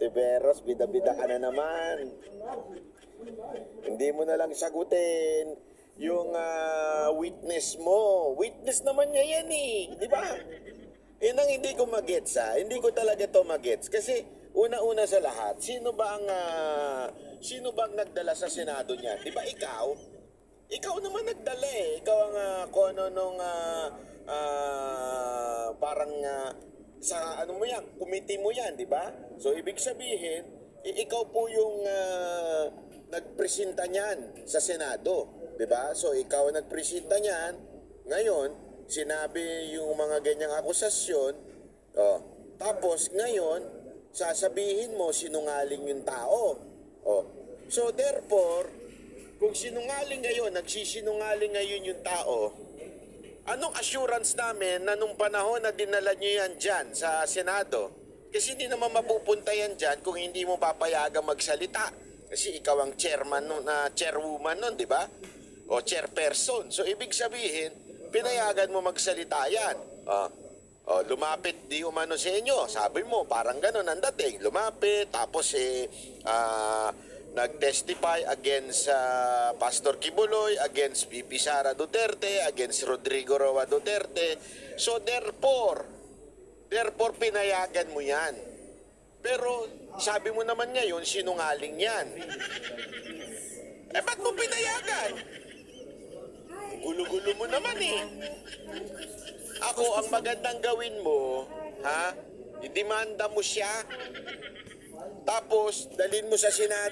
Ontiveros, bida-bida ka na naman. Hindi mo na lang sagutin yung witness mo. Witness naman niya yan eh. Di ba? Yun ang hindi ko magets ha. Hindi ko talaga to magets. Kasi una-una sa lahat, sino bang nagdala sa Senado niya? Di ba ikaw? Ikaw naman nagdala eh. Ikaw ang kung ano nung parang sa ano mo yan, committee mo yan, di ba? So ibig sabihin, ikaw po yung nagpresenta niyan sa Senado, di ba? So ikaw ang nagpresenta niyan. Ngayon, sinabi yung mga ganyang akusasyon, oh, tapos ngayon, sasabihin mo sinungaling yung tao. Oh. So therefore, kung sinungaling ngayon, nagsisinungaling ngayon yung tao, anong assurance namin na nung panahon na dinala nyo yan dyan sa Senado? Kasi hindi naman mapupunta yan dyan kung hindi mo papayagang magsalita. Kasi ikaw ang chairman nun, chairwoman nun, di ba? O chairperson. So ibig sabihin, pinayagan mo magsalita yan. Lumapit di umano sa inyo. Sabi mo, parang ganun ang dating. Lumapit, tapos nag-testify against Pastor Kibuloy, against VP Sara Duterte, against Rodrigo Roa Duterte. So therefore, pinayagan mo yan. Pero sabi mo naman ngayon, sinungaling yan. Ba't mo pinayagan? Gulo-gulo mo naman eh. Ako, ang magandang gawin mo, idemanda mo siya, tapos dalhin mo sa Senado.